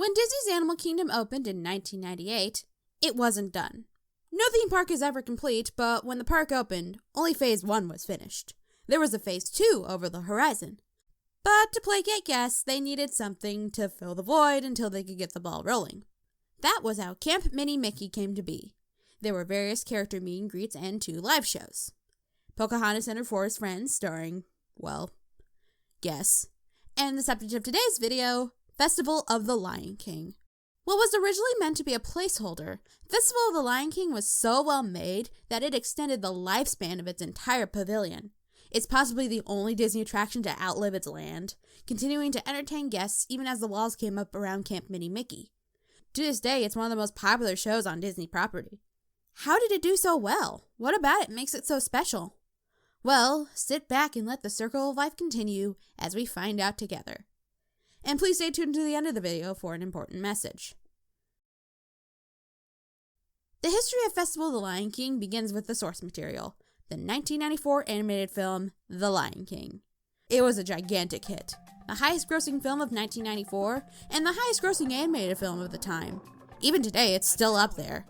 When Disney's Animal Kingdom opened in 1998, it wasn't done. No theme park is ever complete, but when the park opened, only Phase 1 was finished. There was a Phase 2 over the horizon. But to placate guests, they needed something to fill the void until they could get the ball rolling. That was how Camp Mini Mickey came to be. There were various character meet and greets and 2 live shows. Pocahontas and Her Forest Friends, starring, well, guess. And the subject of today's video, Festival of the Lion King. What was originally meant to be a placeholder, Festival of the Lion King was so well made that it extended the lifespan of its entire pavilion. It's possibly the only Disney attraction to outlive its land, continuing to entertain guests even as the walls came up around Camp Mini Mickey. To this day, it's one of the most popular shows on Disney property. How did it do so well? What about it makes it so special? Well, sit back and let the circle of life continue as we find out together. And please stay tuned to the end of the video for an important message. The history of Festival of the Lion King begins with the source material, the 1994 animated film, The Lion King. It was a gigantic hit, the highest grossing film of 1994, and the highest grossing animated film of the time. Even today, it's still up there.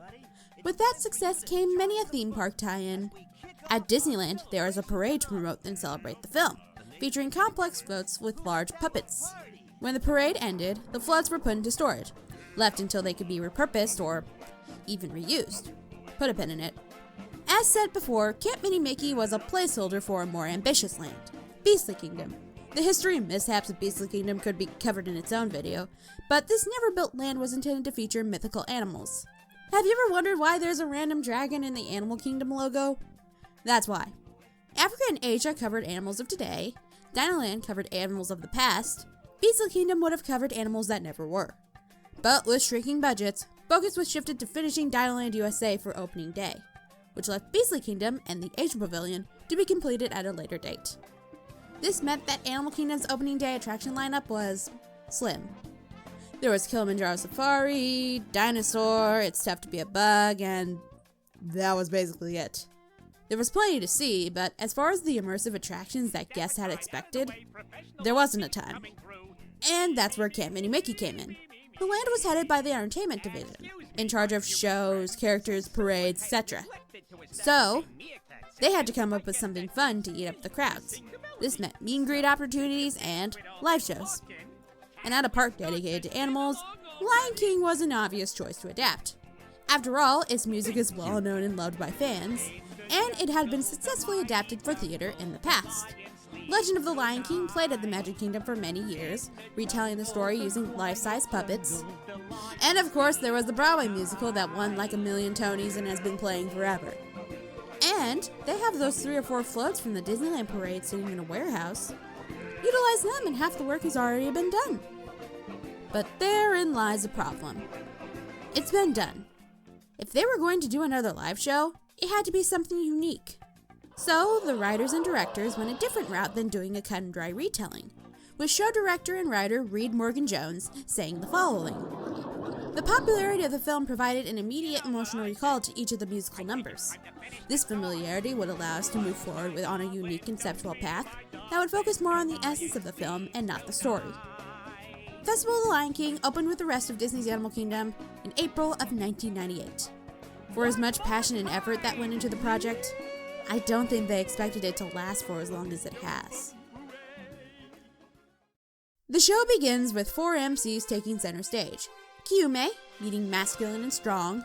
With that success came many a theme park tie-in. At Disneyland, there is a parade to promote and celebrate the film, featuring complex floats with large puppets. When the parade ended, the floats were put into storage, left until they could be repurposed or even reused. Put a pin in it. As said before, Camp Mini Mickey was a placeholder for a more ambitious land, Beastly Kingdom. The history and mishaps of Beastly Kingdom could be covered in its own video, but this never-built land was intended to feature mythical animals. Have you ever wondered why there's a random dragon in the Animal Kingdom logo? That's why. Africa and Asia covered animals of today, Dinoland covered animals of the past, Beastly Kingdom would have covered animals that never were. But with shrinking budgets, focus was shifted to finishing Dinoland USA for opening day, which left Beastly Kingdom and the Asian Pavilion to be completed at a later date. This meant that Animal Kingdom's opening day attraction lineup was slim. There was Kilimanjaro Safari, Dinosaur, It's Tough to Be a Bug, and that was basically it. There was plenty to see, but as far as the immersive attractions that guests had expected, there wasn't a ton. And that's where Camp Mini Mickey came in. The land was headed by the entertainment division, in charge of shows, characters, parades, etc. So, they had to come up with something fun to eat up the crowds. This meant meet and greet opportunities and live shows. And at a park dedicated to animals, Lion King was an obvious choice to adapt. After all, its music is well known and loved by fans, and it had been successfully adapted for theater in the past. Legend of the Lion King played at the Magic Kingdom for many years, retelling the story using life-size puppets. And of course, there was the Broadway musical that won like a million Tonys and has been playing forever. And they have those 3 or 4 floats from the Disneyland parade sitting in a warehouse. Utilize them and half the work has already been done. But therein lies the problem. It's been done. If they were going to do another live show, it had to be something unique. So, the writers and directors went a different route than doing a cut and dry retelling, with show director and writer Reed Morgan Jones saying the following. The popularity of the film provided an immediate emotional recall to each of the musical numbers. This familiarity would allow us to move forward on a unique conceptual path that would focus more on the essence of the film and not the story. Festival of the Lion King opened with the rest of Disney's Animal Kingdom in April of 1998. For as much passion and effort that went into the project, I don't think they expected it to last for as long as it has. The show begins with 4 MCs taking center stage. Kiyume, meaning masculine and strong,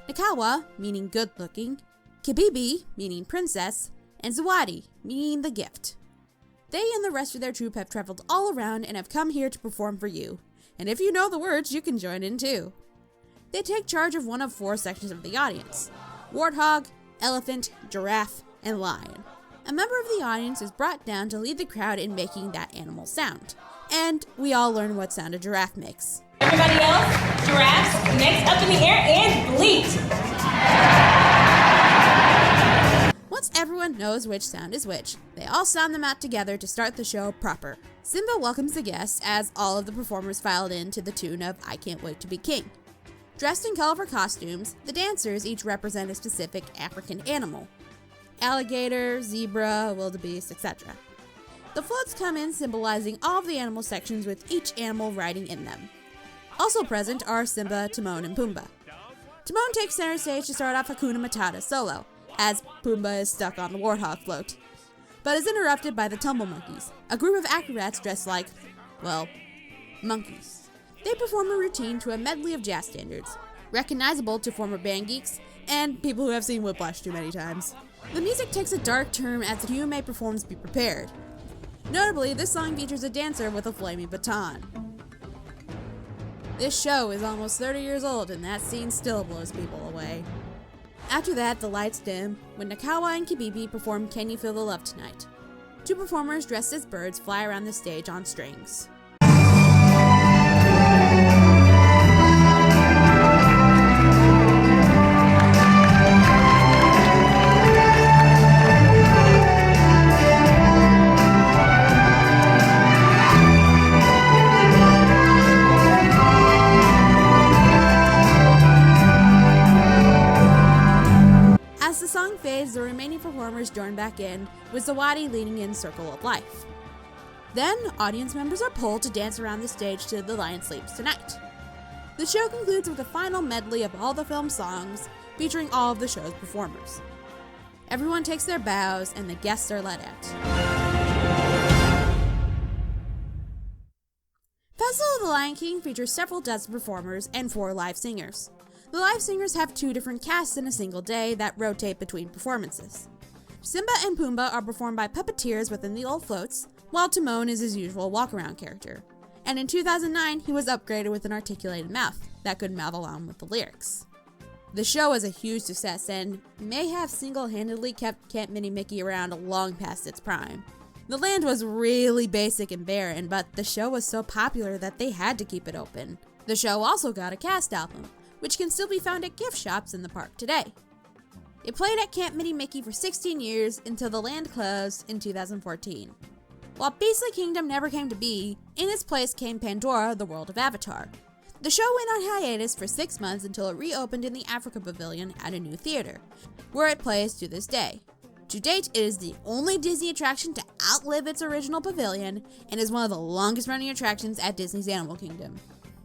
Nakawa, meaning good-looking, Kibibi, meaning princess, and Zawadi, meaning the gift. They and the rest of their troupe have traveled all around and have come here to perform for you, and if you know the words, you can join in too. They take charge of one of 4 sections of the audience: warthog, elephant, giraffe, and lion. A member of the audience is brought down to lead the crowd in making that animal sound. And we all learn what sound a giraffe makes. Everybody else, giraffes, necks up in the air and bleat. Once everyone knows which sound is which, they all sound them out together to start the show proper. Simba welcomes the guests as all of the performers filed in to the tune of I Can't Wait to Be King. Dressed in colorful costumes, the dancers each represent a specific African animal: alligator, zebra, wildebeest, etc. The floats come in symbolizing all of the animal sections with each animal riding in them. Also present are Simba, Timon, and Pumbaa. Timon takes center stage to start off Hakuna Matata solo, as Pumbaa is stuck on the warthog float, but is interrupted by the Tumble Monkeys, a group of acrobats dressed like, well, monkeys. They perform a routine to a medley of jazz standards, recognizable to former band geeks and people who have seen Whiplash too many times. The music takes a dark turn as the Who May performs Be Prepared. Notably, this song features a dancer with a flaming baton. This show is almost 30 years old and that scene still blows people away. After that, the lights dim when Nakawa and Kibibi perform Can You Feel the Love Tonight? Two performers dressed as birds fly around the stage on strings. As the song fades, the remaining performers join back in, with Zawadi leading in Circle of Life. Then, audience members are pulled to dance around the stage to The Lion Sleeps Tonight. The show concludes with a final medley of all the film's songs, featuring all of the show's performers. Everyone takes their bows, and the guests are let out. Festival of the Lion King features several dozen performers and 4 live singers. The live singers have 2 different casts in a single day that rotate between performances. Simba and Pumbaa are performed by puppeteers within the old floats, while Timon is his usual walk-around character. And in 2009, he was upgraded with an articulated mouth that could mouth along with the lyrics. The show was a huge success and may have single-handedly kept Camp Mini Mickey around long past its prime. The land was really basic and barren, but the show was so popular that they had to keep it open. The show also got a cast album, which can still be found at gift shops in the park today. It played at Camp Mini Mickey for 16 years until the land closed in 2014. While Beastly Kingdom never came to be, in its place came Pandora, the World of Avatar. The show went on hiatus for 6 months until it reopened in the Africa Pavilion at a new theater, where it plays to this day. To date, it is the only Disney attraction to outlive its original pavilion and is one of the longest running attractions at Disney's Animal Kingdom.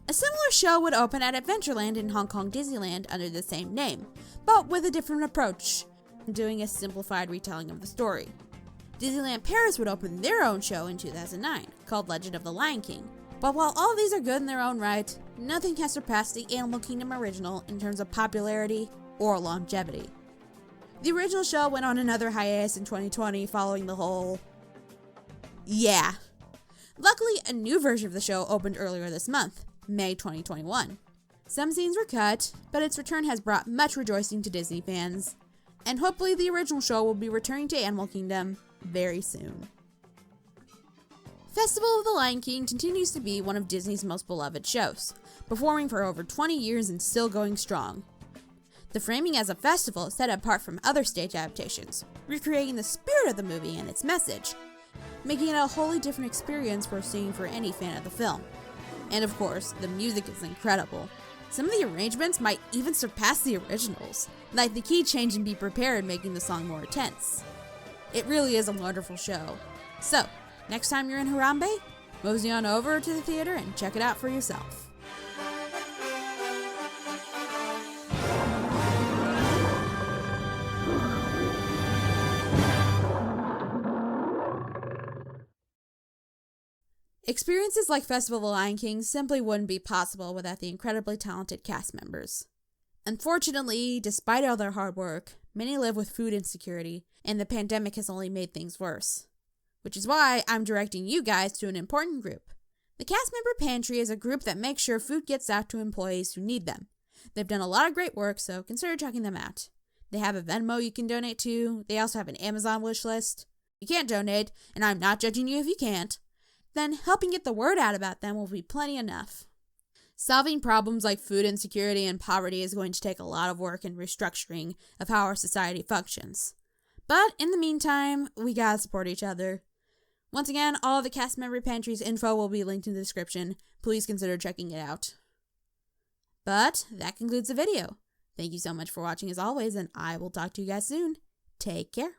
A similar show would open at Adventureland in Hong Kong Disneyland under the same name, but with a different approach, doing a simplified retelling of the story. Disneyland Paris would open their own show in 2009, called Legend of the Lion King. But while all these are good in their own right, nothing has surpassed the Animal Kingdom original in terms of popularity or longevity. The original show went on another hiatus in 2020 following the whole... yeah. Luckily, a new version of the show opened earlier this month, May 2021. Some scenes were cut, but its return has brought much rejoicing to Disney fans, and hopefully the original show will be returning to Animal Kingdom very soon. Festival of the Lion King continues to be one of Disney's most beloved shows, performing for over 20 years and still going strong. The framing as a festival is set apart from other stage adaptations, recreating the spirit of the movie and its message, making it a wholly different experience worth seeing for any fan of the film. And of course, the music is incredible. Some of the arrangements might even surpass the originals, like the key change in Be Prepared making the song more intense. It really is a wonderful show. So, next time you're in Harambe, mosey on over to the theater and check it out for yourself. Experiences like Festival of the Lion King simply wouldn't be possible without the incredibly talented cast members. Unfortunately, despite all their hard work, many live with food insecurity, and the pandemic has only made things worse. Which is why I'm directing you guys to an important group. The cast member Pantry is a group that makes sure food gets out to employees who need them. They've done a lot of great work, so consider checking them out. They have a Venmo you can donate to. They also have an Amazon wish list. You can't donate, and I'm not judging you if you can't. Then helping get the word out about them will be plenty enough. Solving problems like food insecurity and poverty is going to take a lot of work and restructuring of how our society functions. But in the meantime, we gotta support each other. Once again, all of the cast member Pantry's info will be linked in the description. Please consider checking it out. But that concludes the video. Thank you so much for watching as always, and I will talk to you guys soon. Take care.